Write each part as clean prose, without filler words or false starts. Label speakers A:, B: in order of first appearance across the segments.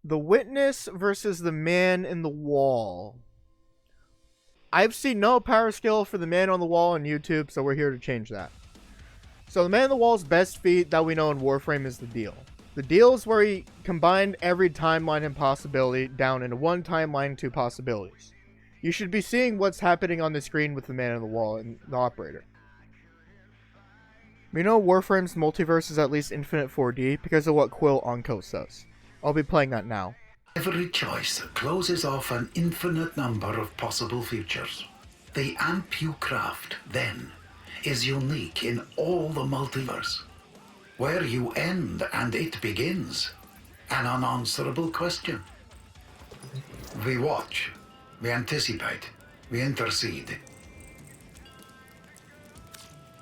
A: The Witness versus the Man in the Wall. I've seen no power skill for the Man on the Wall on YouTube, so we're here to change that. So the Man on the Wall's best feat that we know in Warframe is the Deal. The Deal is where he combined every timeline and possibility down into one timeline and two possibilities. You should be seeing what's happening on the screen with the Man on the Wall and the Operator. We know Warframe's multiverse is at least infinite 4D because of what Quill Onco says. I'll be playing that now.
B: Every choice closes off an infinite number of possible futures. The amp you craft, then, is unique in all the multiverse. Where you end and it begins, an unanswerable question. We watch, we anticipate, we intercede.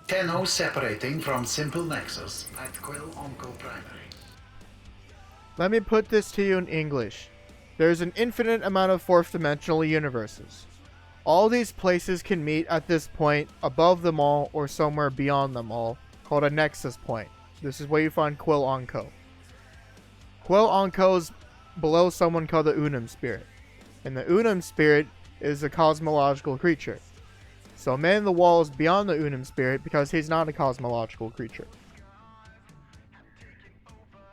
B: Tenno separating from simple nexus at Quill Onco Primary.
A: Let me put this to you in English. There's an infinite amount of fourth-dimensional universes. All these places can meet at this point above them all or somewhere beyond them all, called a nexus point. This is where you find Quill Onco. Quill Onco is below someone called the Unum Spirit. And the Unum Spirit is a cosmological creature. So Man in the Wall is beyond the Unum Spirit because he's not a cosmological creature.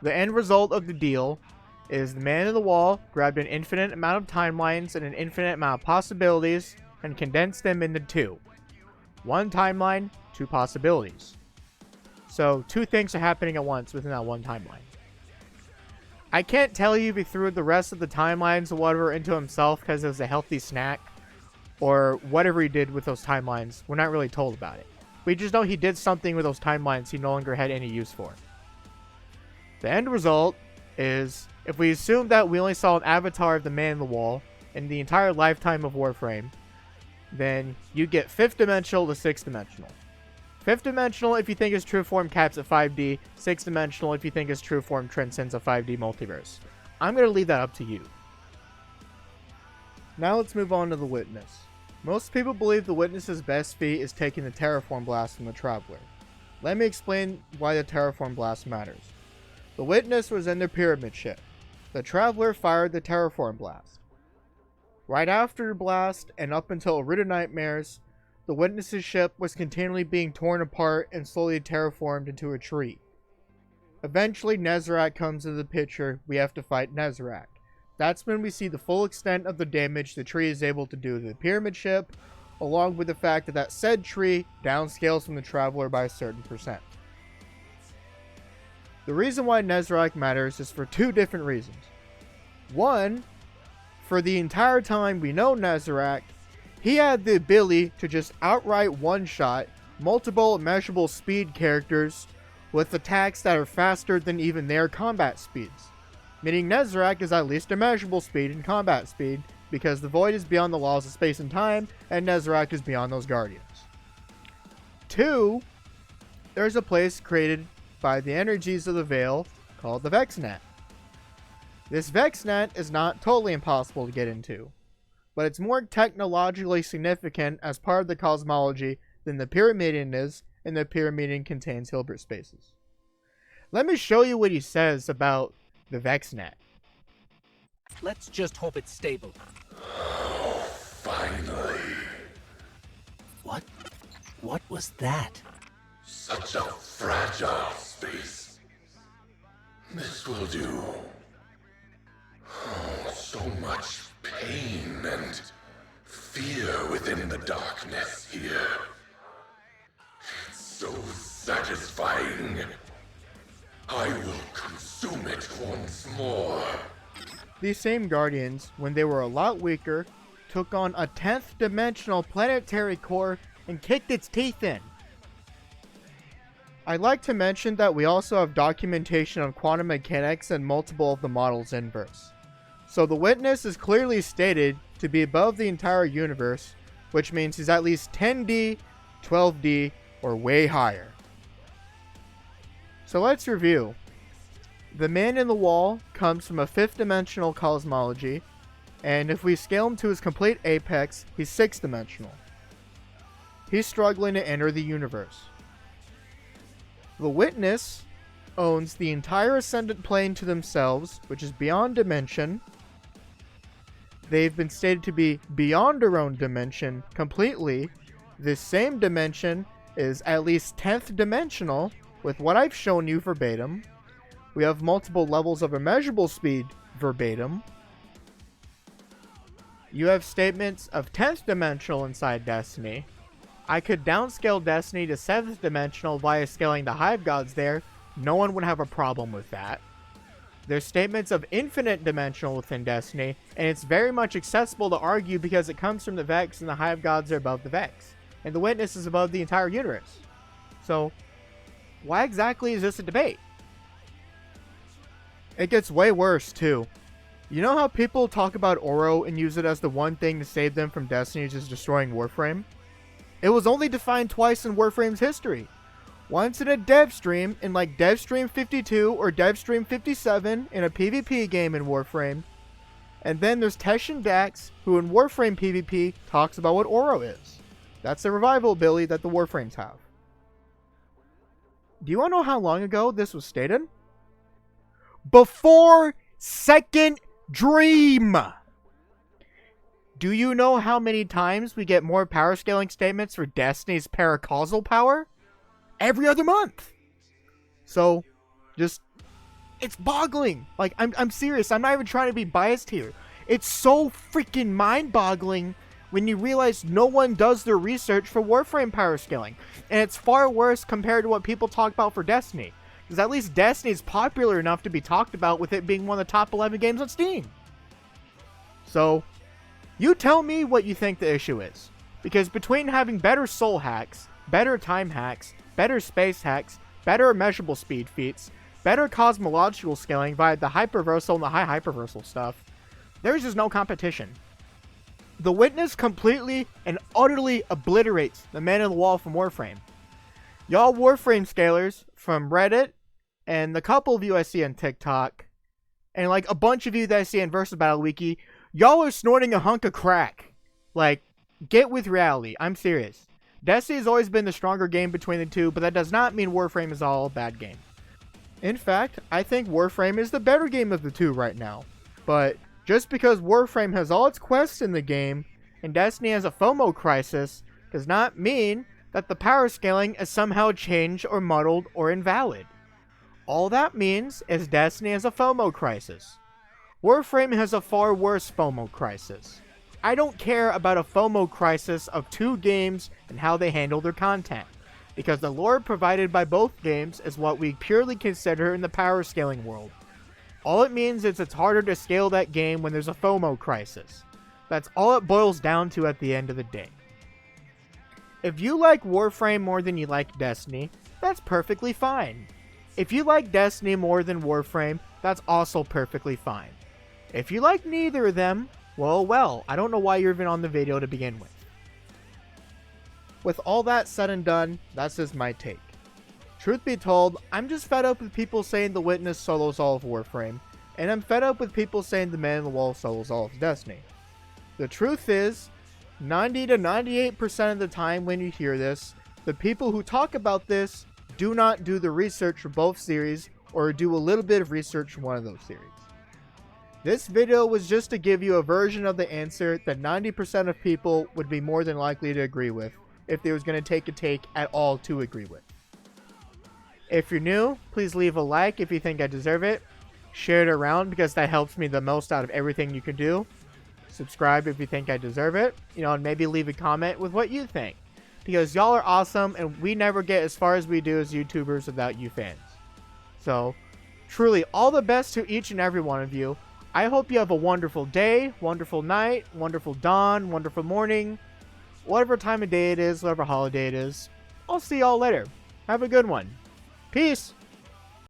A: The end result of the deal is the Man in the Wall grabbed an infinite amount of timelines and an infinite amount of possibilities and condensed them into two. One timeline, two possibilities. So two things are happening at once within that one timeline. I can't tell you if he threw the rest of the timelines or whatever into himself because it was a healthy snack, or whatever he did with those timelines. We're not really told about it. We just know he did something with those timelines he no longer had any use for. The end result is, if we assume that we only saw an avatar of the Man in the Wall in the entire lifetime of Warframe, then you get 5th dimensional to 6th dimensional. 5th dimensional if you think his true form caps at 5D, 6th dimensional if you think his true form transcends a 5D multiverse. I'm going to leave that up to you. Now let's move on to the Witness. Most people believe the Witness's best feat is taking the Terraform Blast from the Traveler. Let me explain why the Terraform Blast matters. The Witness was in the Pyramid ship. The Traveler fired the Terraform Blast. Right after the blast, and up until Arita Nightmares, the Witness's ship was continually being torn apart and slowly terraformed into a tree. Eventually, Nezarec comes into the picture. We have to fight Nezarec. That's when we see the full extent of the damage the tree is able to do to the Pyramid ship, along with the fact that said tree downscales from the Traveler by a certain percent. The reason why Nezarec matters is for two different reasons. One, for the entire time we know Nezarec, he had the ability to just outright one-shot multiple measurable speed characters with attacks that are faster than even their combat speeds. Meaning Nezarec is at least a measurable speed in combat speed because the Void is beyond the laws of space and time and Nezarec is beyond those Guardians. Two, there's a place created by the energies of the Veil called the Vexnet. This Vexnet is not totally impossible to get into, but it's more technologically significant as part of the cosmology than the Pyramidion is, and the Pyramidion contains Hilbert spaces. Let me show you what he says about the Vexnet.
C: Let's just hope it's stable.
D: Oh, finally.
C: What was that?
D: Such a fragile space. This will do. Oh, so much pain and fear within the darkness here. It's so satisfying. I will consume it once more.
A: These same Guardians, when they were a lot weaker, took on a 10th dimensional planetary core and kicked its teeth in. I'd like to mention that we also have documentation on quantum mechanics and multiple of the models inverse. So the Witness is clearly stated to be above the entire universe, which means he's at least 10D, 12D, or way higher. So let's review. The Man in the Wall comes from a 5th dimensional cosmology, and if we scale him to his complete apex, he's 6th dimensional. He's struggling to enter the universe. The Witness owns the entire Ascendant Plane to themselves, which is beyond dimension. They've been stated to be beyond our own dimension completely. This same dimension is at least 10th dimensional, with what I've shown you verbatim. We have multiple levels of immeasurable speed verbatim. You have statements of 10th dimensional inside Destiny. I could downscale Destiny to 7th dimensional via scaling the Hive Gods there. No one would have a problem with that. There's statements of infinite dimensional within Destiny, and it's very much accessible to argue because it comes from the Vex and the Hive Gods are above the Vex. And the Witness is above the entire universe. So, why exactly is this a debate? It gets way worse, too. You know how people talk about Oro and use it as the one thing to save them from Destiny just destroying Warframe? It was only defined twice in Warframe's history. Once in a dev stream, in like dev stream 52 or dev stream 57 in a PvP game in Warframe. And then there's Tesh and Dax, who in Warframe PvP talks about what Oro is. That's the revival ability that the Warframes have. Do you want to know how long ago this was stated? Before Second Dream! Do you know how many times we get more power scaling statements for Destiny's paracausal power? Every other month. So, just, it's boggling. Like, I'm serious. I'm not even trying to be biased here. It's so freaking mind-boggling when you realize no one does their research for Warframe power scaling. And it's far worse compared to what people talk about for Destiny. Because at least Destiny is popular enough to be talked about with it being one of the top 11 games on Steam. So, you tell me what you think the issue is. Because between having better soul hacks, better time hacks, better space hacks, better immeasurable speed feats, better cosmological scaling via the hyperversal and the high hyperversal stuff, there's just no competition. The Witness completely and utterly obliterates the Man in the Wall from Warframe. Y'all Warframe scalers from Reddit, and the couple of you I see on TikTok, and like a bunch of you that I see in Versus Battle Wiki, y'all are snorting a hunk of crack. Like, get with reality. I'm serious. Destiny has always been the stronger game between the two, but that does not mean Warframe is all a bad game. In fact, I think Warframe is the better game of the two right now. But just because Warframe has all its quests in the game, and Destiny has a FOMO crisis, does not mean that the power scaling is somehow changed or muddled or invalid. All that means is Destiny has a FOMO crisis. Warframe has a far worse FOMO crisis. I don't care about a FOMO crisis of two games and how they handle their content, because the lore provided by both games is what we purely consider in the power scaling world. All it means is it's harder to scale that game when there's a FOMO crisis. That's all it boils down to at the end of the day. If you like Warframe more than you like Destiny, that's perfectly fine. If you like Destiny more than Warframe, that's also perfectly fine. If you like neither of them, well, I don't know why you're even on the video to begin with. With all that said and done, that's just my take. Truth be told, I'm just fed up with people saying the Witness solos all of Warframe, and I'm fed up with people saying the Man in the Wall solos all of Destiny. The truth is, 90 to 98% of the time when you hear this, the people who talk about this do not do the research for both series, or do a little bit of research for one of those series. This video was just to give you a version of the answer that 90% of people would be more than likely to agree with, if they was going to take a take at all to agree with. If you're new, please leave a like if you think I deserve it. Share it around because that helps me the most out of everything you can do. Subscribe if you think I deserve it. And maybe leave a comment with what you think. Because y'all are awesome and we never get as far as we do as YouTubers without you fans. So, truly all the best to each and every one of you. I hope you have a wonderful day, wonderful night, wonderful dawn, wonderful morning, whatever time of day it is, whatever holiday it is. I'll see y'all later. Have a good one. Peace.